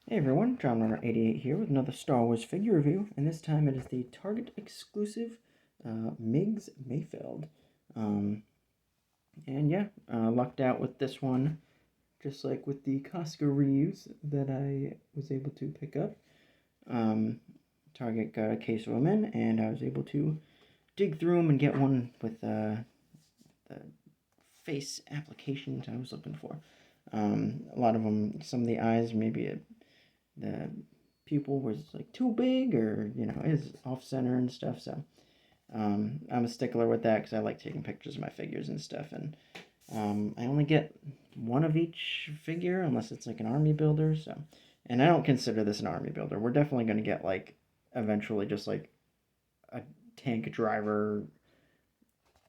Hey everyone, John Runner 88 here with another Star Wars figure review, and this time it is the Target exclusive Migs Mayfeld. Um, and yeah, lucked out with this one, just like with the Costco reuse that I was able to pick up. Um, Target got a case of them in, and I was able to dig through them and get one with the face applications I was looking for. A lot of them, some of the eyes, maybe the pupil was like too big or is off center and stuff. So I'm a stickler with that because I like taking pictures of my figures and stuff. And I only get one of each figure unless it's like an army builder. So, and I don't consider this an army builder. We're definitely going to get like eventually just like a tank driver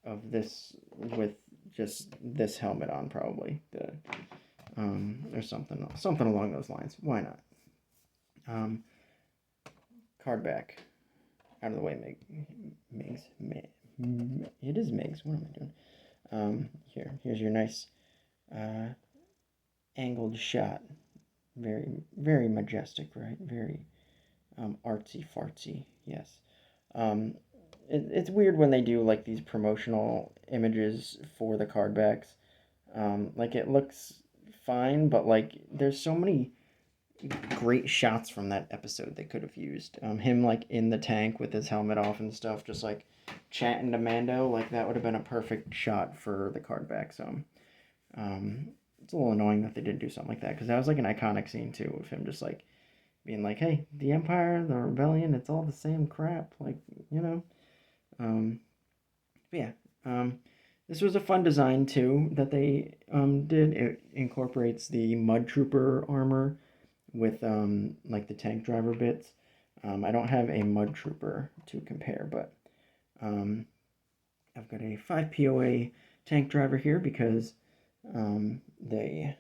of this with just this helmet on, probably the or something along those lines. Why not? Card back. Out of the way, Migs. It is Migs. What am I doing? Here's your nice angled shot. Very, very majestic, right? Very artsy fartsy. Yes. It's weird when they do like these promotional images for the card backs. Like it looks fine, but like there's so many great shots from that episode they could have used. Him like in the tank with his helmet off and stuff, just like chatting to Mando, like that would have been a perfect shot for the card back. So it's a little annoying that they didn't do something like that because that was like an iconic scene too of him just like being like, "Hey, the Empire, the Rebellion, it's all the same crap." Like you know. But yeah. This was a fun design too that they did. It incorporates the Mud Trooper armor with like the tank driver bits. I don't have a Mud Trooper to compare, but I've got a 5 POA tank driver here because they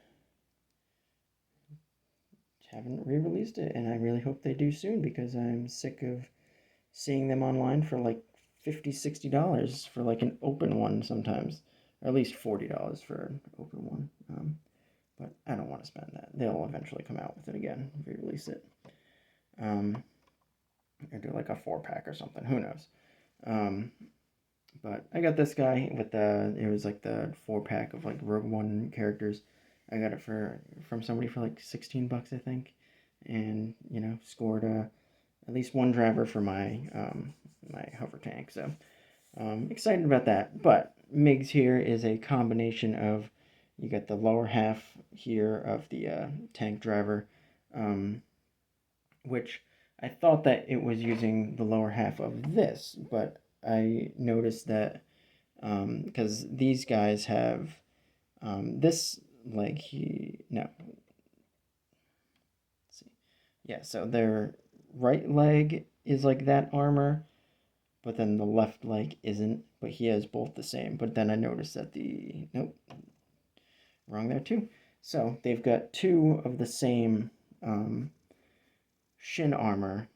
haven't re-released it, and I really hope they do soon because I'm sick of seeing them online for like $50, $60 for like an open one sometimes, or at least $40 for an open one. But I don't want to spend that. They'll eventually come out with it again, re-release it. Or do like a 4-pack or something. Who knows? But I got this guy with it was like the 4-pack of like Rogue One characters. I got it from somebody for like $16, I think, and scored at least one driver for my my hover tank. So excited about that. But Migs here is a combination of, you got the lower half here of the tank driver, which I thought that it was using the lower half of this, but I noticed that because these guys have this leg no. Let's see. Yeah, so their right leg is like that armor, but then the left leg isn't, but he has both the same. But then I noticed that nope, wrong there too. So they've got two of the same shin armor,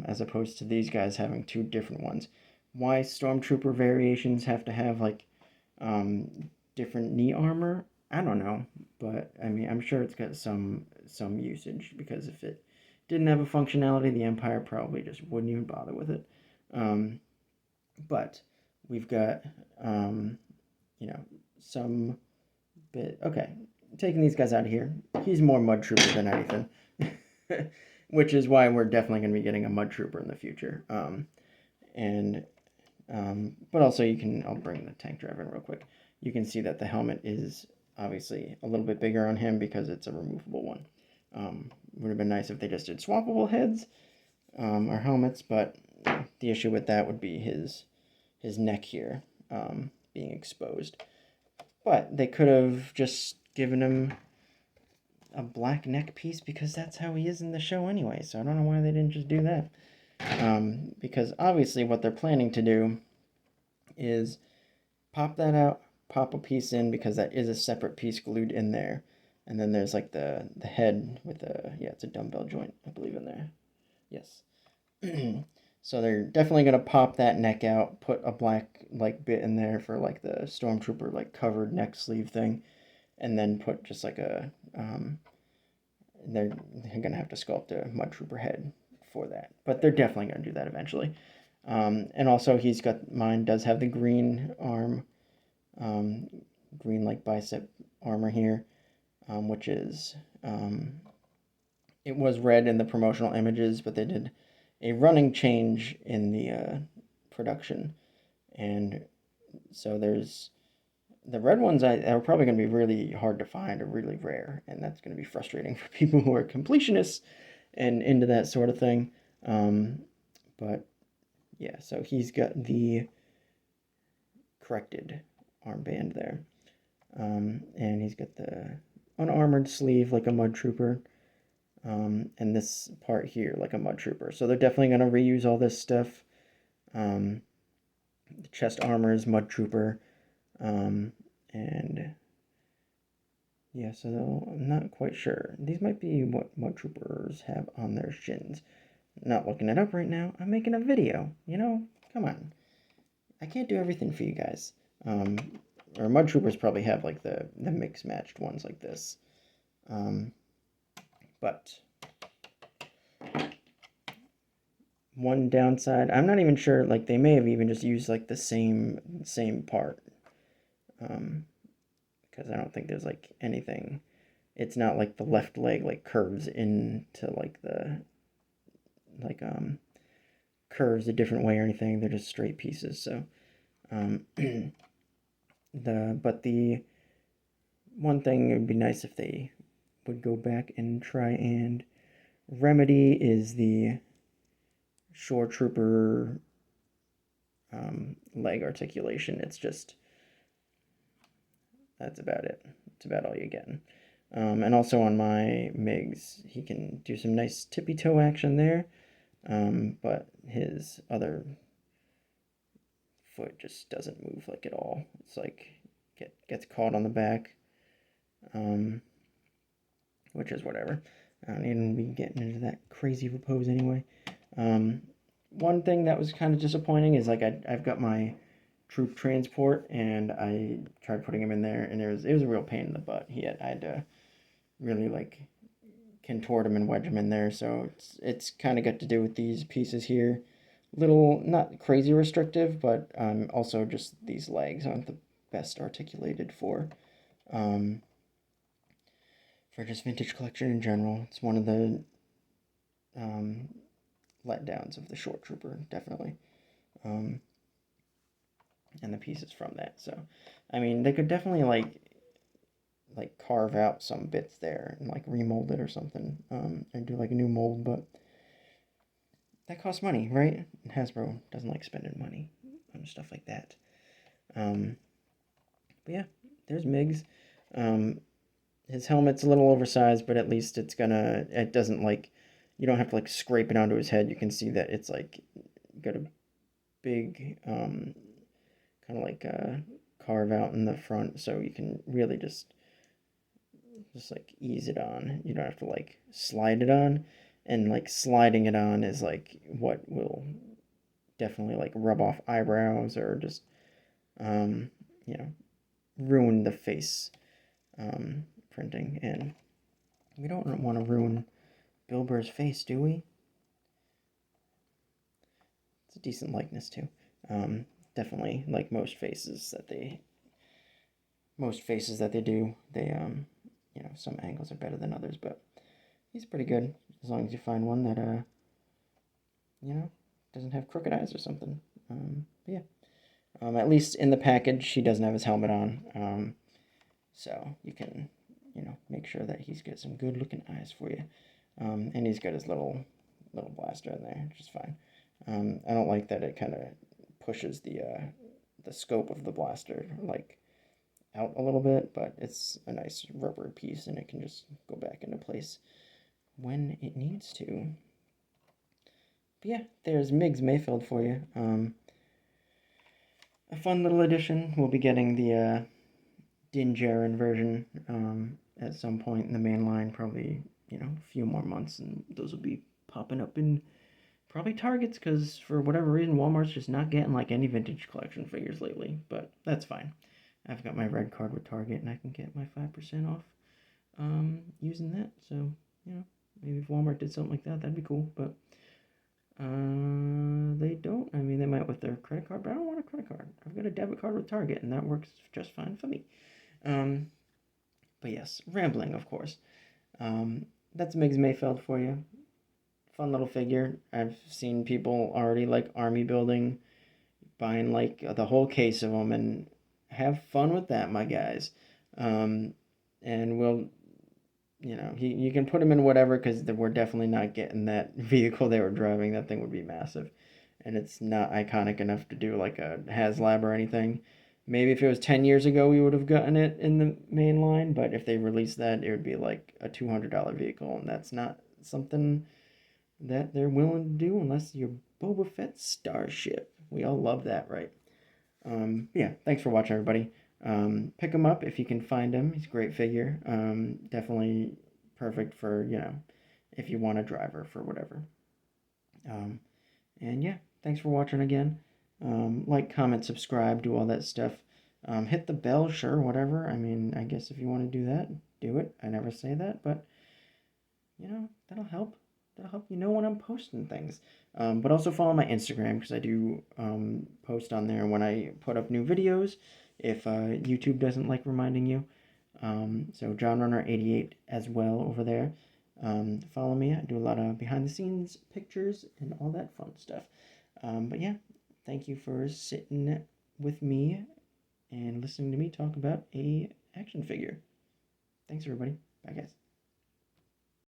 as opposed to these guys having two different ones. Why Stormtrooper variations have to have like different knee armor, I don't know, but I mean I'm sure it's got some usage, because if it didn't have a functionality, the Empire probably just wouldn't even bother with it. But we've got some bit. Okay, taking these guys out of here, he's more Mud Trooper than anything. Which is why we're definitely going to be getting a Mud Trooper in the future. But also I'll bring the tank driver in real quick. You can see that the helmet is obviously a little bit bigger on him because it's a removable one. Would have been nice if they just did swappable heads or helmets, but the issue with that would be his neck here being exposed. But they could have just given him a black neck piece because that's how he is in the show anyway. So I don't know why they didn't just do that. Because obviously what they're planning to do is pop that out, pop a piece in, because that is a separate piece glued in there. And then there's like the head with it's a dumbbell joint, I believe, in there. Yes. So they're definitely going to pop that neck out, put a black like bit in there for like the Stormtrooper like covered neck sleeve thing, and then put just like then they're going to have to sculpt a Mud Trooper head for that. But they're definitely going to do that eventually. And also mine does have the green arm, green like bicep armor here, which is, it was red in the promotional images, but they did a running change in the production. And so there's the red ones are probably going to be really hard to find or really rare, and that's going to be frustrating for people who are completionists and into that sort of thing. But yeah, so he's got the corrected armband there, and he's got the unarmored sleeve like a Mud Trooper, and this part here like a Mud Trooper. So they're definitely going to reuse all this stuff. The chest armor is Mud Trooper. And yeah, so I'm not quite sure. These might be what Mud Troopers have on their shins. Not looking it up right now. I'm making a video. Come on. I can't do everything for you guys. Or Mud Troopers probably have like the mix matched ones like this. But one downside, I'm not even sure. Like they may have even just used like the same part. Because I don't think there's like anything. It's not like the left leg like curves into like curves a different way or anything. They're just straight pieces. So but the one thing, it would be nice if they would go back and try and remedy is the Shore Trooper leg articulation. It's just, that's about it. It's about all you're getting. And also on my Migs, he can do some nice tippy toe action there, but his other foot just doesn't move like at all. It's like gets caught on the back, which is whatever. I don't even be getting into that crazy repose anyway. One thing that was kind of disappointing is like I've got my troop transport, and I tried putting him in there, and it was a real pain in the butt. I had to really like contort him and wedge him in there. So it's kind of got to do with these pieces here. Little, not crazy restrictive, but also just these legs aren't the best articulated for just vintage collection in general. It's one of the letdowns of the Short Trooper, definitely. And the pieces from that. So, I mean, they could definitely like carve out some bits there and like remold it or something, and do like a new mold, but that costs money, right? And Hasbro doesn't like spending money on stuff like that. But yeah, there's Migs. His helmet's a little oversized, but at least it doesn't like, you don't have to like scrape it onto his head. You can see that it's like got a big kind of like carve out in the front, so you can really just like ease it on. You don't have to like slide it on, and like sliding it on is like what will definitely like rub off eyebrows or just ruin the face printing. And we don't want to ruin Bill Burr's face, do we? It's a decent likeness too. Definitely like most faces that they do, they some angles are better than others, but he's pretty good as long as you find one that doesn't have crooked eyes or something. Yeah. At least in the package, he doesn't have his helmet on, so you can make sure that he's got some good looking eyes for you. And he's got his little blaster in there, which is fine. I don't like that it kind of pushes the scope of the blaster like out a little bit, but it's a nice rubber piece, and it can just go back into place when it needs to. But yeah, there's Migs Mayfeld for you. A fun little addition. We'll be getting the Din Djarin version at some point in the main line, probably a few more months, and those will be popping up in probably Targets, because for whatever reason Walmart's just not getting like any vintage collection figures lately, but that's fine. I've got my red card with Target, and I can get my 5% off using that, so you know, maybe if Walmart did something like that, that'd be cool. But they don't. I mean, they might with their credit card, but I don't want a credit card. I've got a debit card with Target, and that works just fine for me. But yes, rambling, of course. That's Migs Mayfeld for you. Fun little figure. I've seen people already like army building, buying like the whole case of them, and have fun with that, my guys. And we'll, you can put him in whatever, because we're definitely not getting that vehicle they were driving. That thing would be massive, and it's not iconic enough to do like a HasLab or anything. Maybe if it was 10 years ago, we would have gotten it in the main line, but if they released that, it would be like a $200 vehicle, and that's not something that they're willing to do unless you're Boba Fett's starship. We all love that, right? Yeah, thanks for watching, everybody. Pick him up if you can find him. He's a great figure. Definitely perfect for, if you want a driver for whatever. And yeah, thanks for watching again. Like, comment, subscribe, do all that stuff. Hit the bell, sure, whatever. I mean, I guess if you want to do that, do it. I never say that, but, that'll help. That'll help you know when I'm posting things. But also follow my Instagram, because I do post on there when I put up new videos, if YouTube doesn't like reminding you. So JohnRunner88 as well over there. Follow me. I do a lot of behind the scenes pictures and all that fun stuff. But yeah, thank you for sitting with me and listening to me talk about a action figure. Thanks, everybody. Bye, guys.